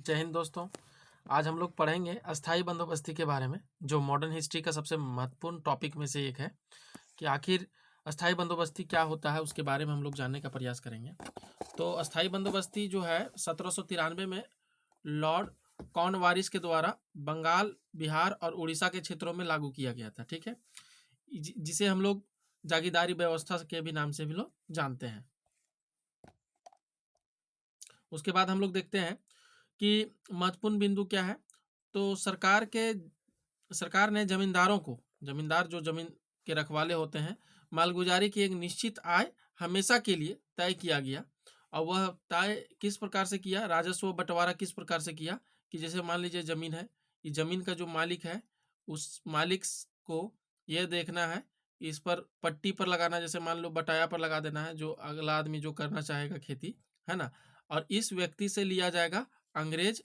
जय हिंद दोस्तों। आज हम लोग पढ़ेंगे अस्थाई बंदोबस्ती के बारे में, जो मॉडर्न हिस्ट्री का सबसे महत्वपूर्ण टॉपिक में से एक है कि आखिर अस्थाई बंदोबस्ती क्या होता है, उसके बारे में हम लोग जानने का प्रयास करेंगे। तो अस्थाई बंदोबस्ती जो है 1793 में लॉर्ड कॉर्नवालिस के द्वारा बंगाल, बिहार और उड़ीसा के क्षेत्रों में लागू किया गया था। ठीक है, जिसे हम लोग जागीरदारी व्यवस्था के भी नाम से भी लोग जानते हैं। उसके बाद हम लोग देखते हैं कि महत्वपूर्ण बिंदु क्या है। तो सरकार ने जमींदार जो जमीन के रखवाले होते हैं, मालगुजारी की एक निश्चित आय हमेशा के लिए तय किया गया। और वह तय किस प्रकार से किया, राजस्व बंटवारा किस प्रकार से किया कि जैसे मान लीजिए जमीन है, ये जमीन का जो मालिक है उस मालिक को यह देखना है, इस पर पट्टी पर लगाना, जैसे मान लो बटाया पर लगा देना है, जो अगला आदमी जो करना चाहेगा खेती, है ना। और इस व्यक्ति से लिया जाएगा अंग्रेज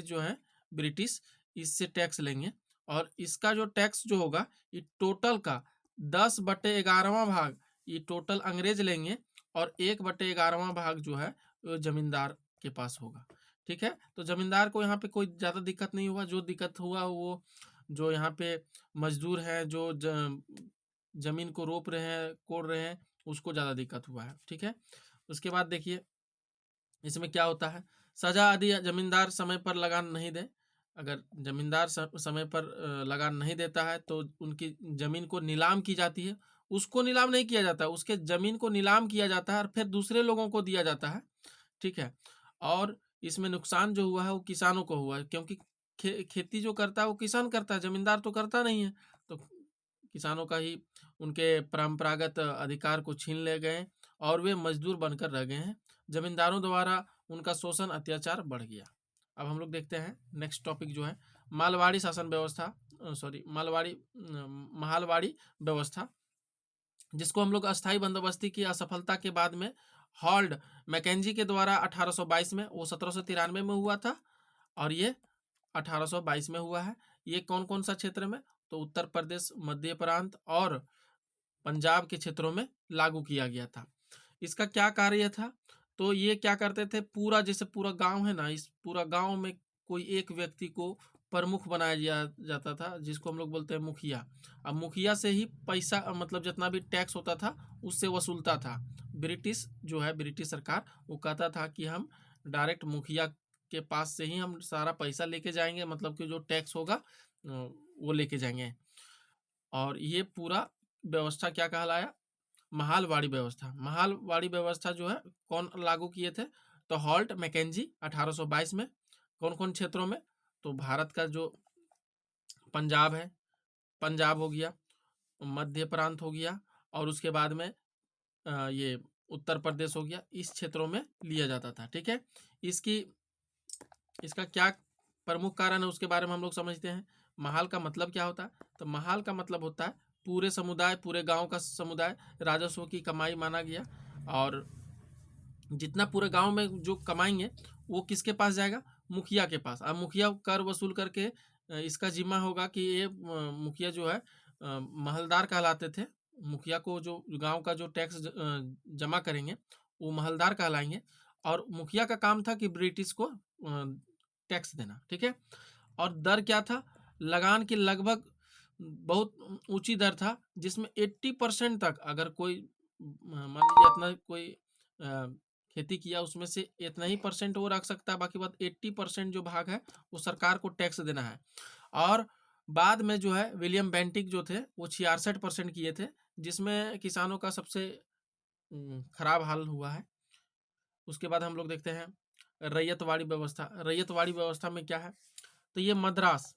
जो है ब्रिटिश, इससे टैक्स लेंगे। और इसका जो टैक्स जो होगा ये टोटल का 10/11वां भाग ये टोटल अंग्रेज लेंगे, और 1/11वां भाग जो है वो जमींदार के पास होगा। ठीक है, तो जमींदार को यहाँ पे कोई ज़्यादा दिक्कत नहीं हुआ। जो दिक्कत हुआ वो जो यहाँ पे मजदूर हैं, जो जमीन को रोप रहे हैं, कोड़ रहे हैं, उसको ज़्यादा दिक्कत हुआ है। ठीक है, उसके बाद देखिए इसमें क्या होता है। सजा यदि जमींदार समय पर लगान नहीं दे, अगर जमींदार समय पर लगान नहीं देता है तो उनकी जमीन को नीलाम की जाती है। उसको नीलाम नहीं किया जाता, उसके जमीन को नीलाम किया जाता है और फिर दूसरे लोगों को दिया जाता है। ठीक है, और इसमें नुकसान जो हुआ है वो किसानों को हुआ है, क्योंकि खेती जो करता है वो किसान करता है, जमींदार तो करता नहीं है। तो किसानों का ही उनके परंपरागत अधिकार को छीन ले गए और वे मजदूर बनकर रह गए हैं। जमींदारों द्वारा उनका शोषण अत्याचार बढ़ गया। अब हम लोग देखते हैं नेक्स्ट टॉपिक जो है मालवाड़ी शासन व्यवस्था, महालवाड़ी व्यवस्था, जिसको हम लोग अस्थाई बंदोबस्ती की असफलता के बाद में हॉल्ड मैकेंजी के द्वारा 1822 में, वो 1793 में हुआ था और ये 1822 में हुआ है। ये कौन कौन सा क्षेत्र में, तो उत्तर प्रदेश, मध्य प्रांत और पंजाब के क्षेत्रों में लागू किया गया था। इसका क्या कार्य था, तो ये क्या करते थे, पूरा जैसे पूरा गांव है ना, इस पूरा गांव में कोई एक व्यक्ति को प्रमुख बनाया जाता था, जिसको हम लोग बोलते हैं मुखिया। अब मुखिया से ही पैसा, मतलब जितना भी टैक्स होता था उससे वसूलता था। ब्रिटिश जो है, ब्रिटिश सरकार, वो कहता था कि हम डायरेक्ट मुखिया के पास से ही हम सारा पैसा लेके जाएंगे, मतलब कि जो टैक्स होगा वो लेके जाएंगे। और ये पूरा व्यवस्था क्या कहलाया, महालवाड़ी व्यवस्था। महालवाड़ी व्यवस्था जो है कौन लागू किए थे, तो हॉल्ट मैकेंजी 1822 में। कौन कौन क्षेत्रों में, तो भारत का जो पंजाब है, पंजाब हो गया, मध्य प्रांत हो गया, और उसके बाद में ये उत्तर प्रदेश हो गया, इस क्षेत्रों में लिया जाता था। ठीक है, इसका क्या प्रमुख कारण है उसके बारे में हम लोग समझते हैं। महाल का मतलब क्या होता है, तो महाल का मतलब होता है पूरे समुदाय, पूरे गांव का समुदाय राजस्व की कमाई माना गया। और जितना पूरे गांव में जो कमाएंगे वो किसके पास जाएगा, मुखिया के पास। अब मुखिया कर वसूल करके इसका जिम्मा होगा कि ये मुखिया जो है महलदार कहलाते थे। मुखिया को जो गांव का जो टैक्स जमा करेंगे वो महलदार कहलाएंगे, और मुखिया का काम था कि ब्रिटिश को टैक्स देना। ठीक है, और दर क्या था, लगान की लगभग बहुत ऊंची दर था, जिसमें 80% तक, अगर कोई मान लीजिए इतना कोई खेती किया, उसमें से इतना ही परसेंट वो रख सकता है, बाकी बात 80% जो भाग है वो सरकार को टैक्स देना है। और बाद में जो है विलियम बेंटिक जो थे वो 66% किए थे, जिसमें किसानों का सबसे खराब हाल हुआ है। उसके बाद हम लोग देखते हैं रैयतवाड़ी व्यवस्था। रैयतवाड़ी व्यवस्था में क्या है, तो ये मद्रास,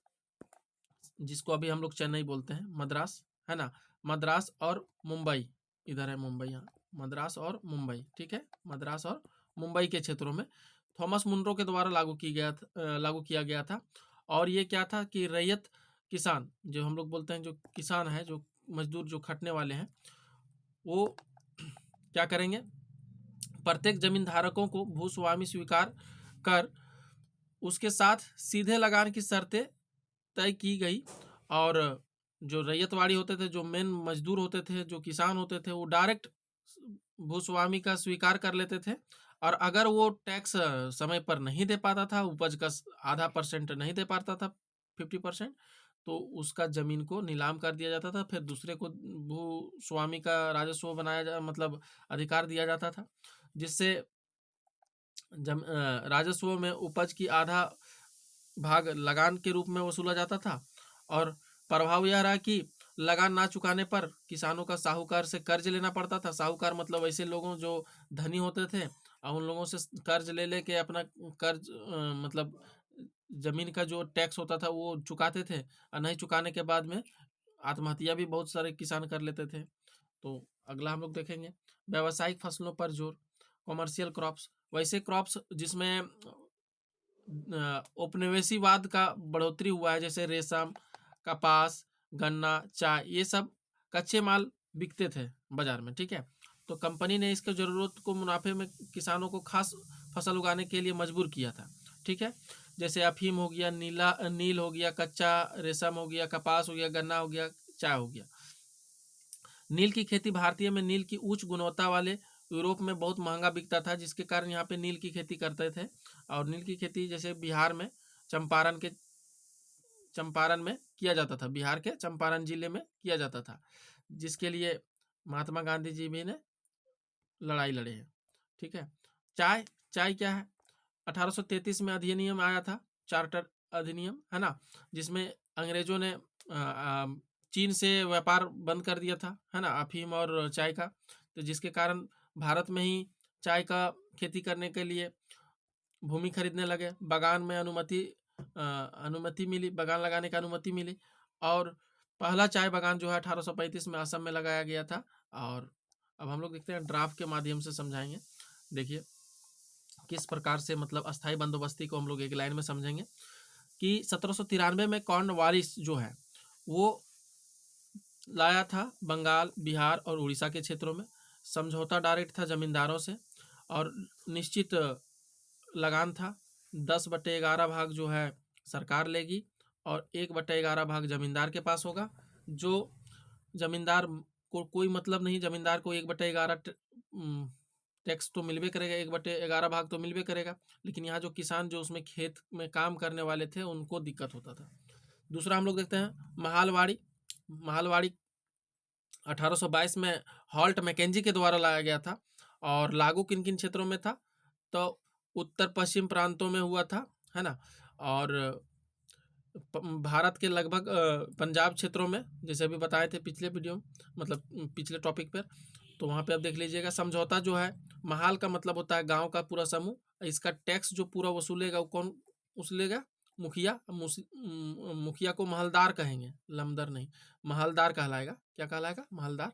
जिसको अभी हम लोग चेन्नई बोलते हैं, मद्रास है ना, मद्रास और मुंबई, इधर है मुंबई, यहाँ मद्रास और मुंबई। ठीक है, मद्रास और मुंबई के क्षेत्रों में थॉमस मुनरो के द्वारा लागू किया गया था। और ये क्या था कि रैयत किसान, जो हम लोग बोलते हैं, जो किसान है, जो मजदूर, जो खटने वाले हैं, वो क्या करेंगे, प्रत्येक जमीन धारकों को भूस्वामी स्वीकार कर उसके साथ सीधे लगान की शर्तें तय की गई। और जो रैयतवाड़ी होते थे, जो मेन मजदूर होते थे, जो किसान होते थे, वो डायरेक्ट भूस्वामी का स्वीकार कर लेते थे और अगर वो टैक्स समय पर नहीं दे पाता था, उपज का आधा % नहीं दे पाता था, 50%, तो उसका जमीन को नीलाम कर दिया जाता था, फिर दूसरे को भूस्वामी का राजस्व बनाया मतलब अधिकार दिया जाता था, जिससे राजस्व में उपज की आधा भाग लगान के रूप में वसूला जाता था। और प्रभाव यह रहा कि लगान ना चुकाने पर किसानों का साहूकार से कर्ज लेना पड़ता था। साहूकार मतलब ऐसे लोगों जो धनी होते थे और उन लोगों से कर्ज ले लेके अपना कर्ज मतलब जमीन का जो टैक्स होता था वो चुकाते थे, और नहीं चुकाने के बाद में आत्महत्या भी बहुत सारे किसान कर लेते थे। तो अगला हम लोग देखेंगे व्यावसायिक फसलों पर जोर, कॉमर्शियल क्रॉप्स, वैसे क्रॉप्स जिसमें औपनिवेशिकवाद का बढ़ोतरी हुआ है, जैसे रेशम, कपास, गन्ना, चाय, ये सब कच्चे माल बिकते थे बाजार में, ठीक है। तो कंपनी ने इसके ज़रूरत को मुनाफे में किसानों को खास फसल उगाने के लिए मजबूर किया था, ठीक है। जैसे अफीम हो गया, नील हो गया, कच्चा रेशम हो गया, कपास हो गया, गन्ना हो गया, चाय हो गया। नील की खेती, भारतीय में नील की उच्च गुणवत्ता वाले यूरोप में बहुत महंगा बिकता था, जिसके कारण यहाँ पे नील की खेती करते थे। और नील की खेती जैसे बिहार में चंपारण में किया जाता था, बिहार के चंपारण जिले में किया जाता था, जिसके लिए महात्मा गांधी जी भी ने लड़ाई लड़े हैं, ठीक है। चाय चाय क्या है? 1833 में अधिनियम आया था, चार्टर अधिनियम, है ना, जिसमें अंग्रेजों ने चीन से व्यापार बंद कर दिया था, है ना, अफीम और चाय का। तो जिसके कारण भारत में ही चाय का खेती करने के लिए भूमि खरीदने लगे, बागान में अनुमति मिली, बागान लगाने की अनुमति मिली। और पहला चाय बागान जो है 1835 में असम में लगाया गया था। और अब हम लोग देखते हैं, ड्राफ्ट के माध्यम से समझाएंगे। देखिए किस प्रकार से मतलब अस्थाई बंदोबस्ती को हम लोग एक लाइन में समझेंगे कि 1793 में कॉर्नवालिस जो है वो लाया था बंगाल, बिहार और उड़ीसा के क्षेत्रों में। समझौता डायरेक्ट था जमींदारों से और निश्चित लगान था। 10/11 भाग जो है सरकार लेगी और 1/11 भाग जमींदार के पास होगा। जो जमींदार को कोई मतलब नहीं, जमींदार को 1/11 टैक्स तो मिलबे करेगा, 1/11 भाग तो मिलबे करेगा, लेकिन यहाँ जो किसान जो उसमें खेत में काम करने वाले थे उनको दिक्कत होता था। दूसरा हम लोग देखते हैं महालवाड़ी 1822 में हॉल्ट मैकेंजी के द्वारा लाया गया था। और लागू किन किन क्षेत्रों में था? तो उत्तर पश्चिम प्रांतों में हुआ था, है ना। और भारत के लगभग पंजाब क्षेत्रों में, जैसे अभी बताए थे पिछले वीडियो में, मतलब पिछले टॉपिक पर, तो वहाँ पे आप देख लीजिएगा। समझौता जो है, महाल का मतलब होता है गांव का पूरा समूह। इसका टैक्स जो पूरा वसूलेगा वो कौन वसूलेगा? मुखिया। मुखिया को महलदार कहेंगे, लमदर नहीं, महलदार कहलाएगा। क्या कहलाएगा? महलदार।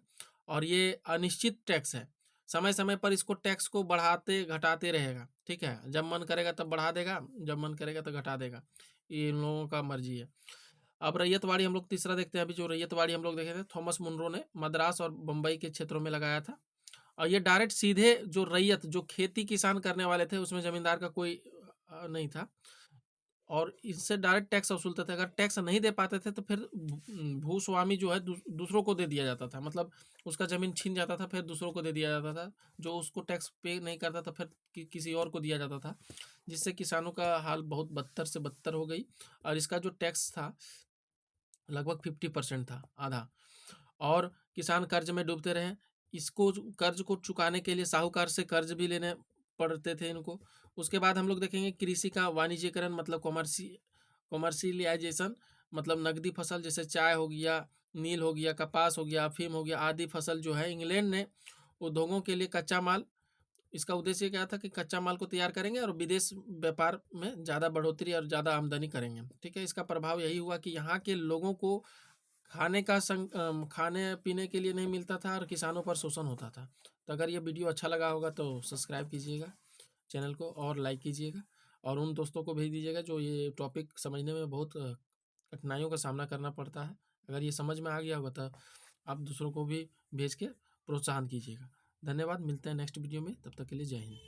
और ये अनिश्चित टैक्स है, समय समय पर इसको टैक्स को बढ़ाते घटाते रहेगा, ठीक है। जब मन करेगा तब बढ़ा देगा, जब मन करेगा तो घटा देगा, ये इन लोगों का मर्जी है। अब रैयतवाड़ी हम लोग तीसरा देखते हैं। अभी जो रैयतवाड़ी हम लोग देखे थे, थॉमस मुनरो ने मद्रास और बम्बई के क्षेत्रों में लगाया था। और ये डायरेक्ट सीधे जो रैयत, जो खेती किसान करने वाले थे, उसमें जमींदार का कोई नहीं था, और इससे डायरेक्ट टैक्स वसूलते थे। अगर टैक्स नहीं दे पाते थे तो फिर भूस्वामी जो है दूसरों को दे दिया जाता था, मतलब उसका ज़मीन छीन जाता था, फिर दूसरों को दे दिया जाता था। जो उसको टैक्स पे नहीं करता था फिर किसी और को दिया जाता था, जिससे किसानों का हाल बहुत बदतर से बदतर हो गई। और इसका जो टैक्स था लगभग 50% था, आधा। और किसान कर्ज में डूबते रहे। इसको कर्ज को चुकाने के लिए साहूकार से कर्ज भी लेने पड़ते थे इनको। उसके बाद हम लोग देखेंगे कृषि का वाणिज्यकरण, मतलब कॉमर्शियलाइजेशन, मतलब नकदी फसल जैसे चाय हो गया, नील हो गया, कपास हो गया, अफीम हो गया, आदि फसल जो है इंग्लैंड ने उद्योगों के लिए कच्चा माल, इसका उद्देश्य क्या था कि कच्चा माल को तैयार करेंगे और विदेश व्यापार में ज़्यादा बढ़ोतरी और ज़्यादा आमदनी करेंगे, ठीक है। इसका प्रभाव यही हुआ कि यहाँ के लोगों को खाने पीने के लिए नहीं मिलता था और किसानों पर शोषण होता था। तो अगर ये वीडियो अच्छा लगा होगा तो सब्सक्राइब कीजिएगा चैनल को और लाइक कीजिएगा, और उन दोस्तों को भेज दीजिएगा जो ये टॉपिक समझने में बहुत कठिनाइयों का सामना करना पड़ता है। अगर ये समझ में आ गया होगा तो आप दूसरों को भी भेज के प्रोत्साहन कीजिएगा। धन्यवाद, मिलते हैं नेक्स्ट वीडियो में, तब तक के लिए जय हिंद।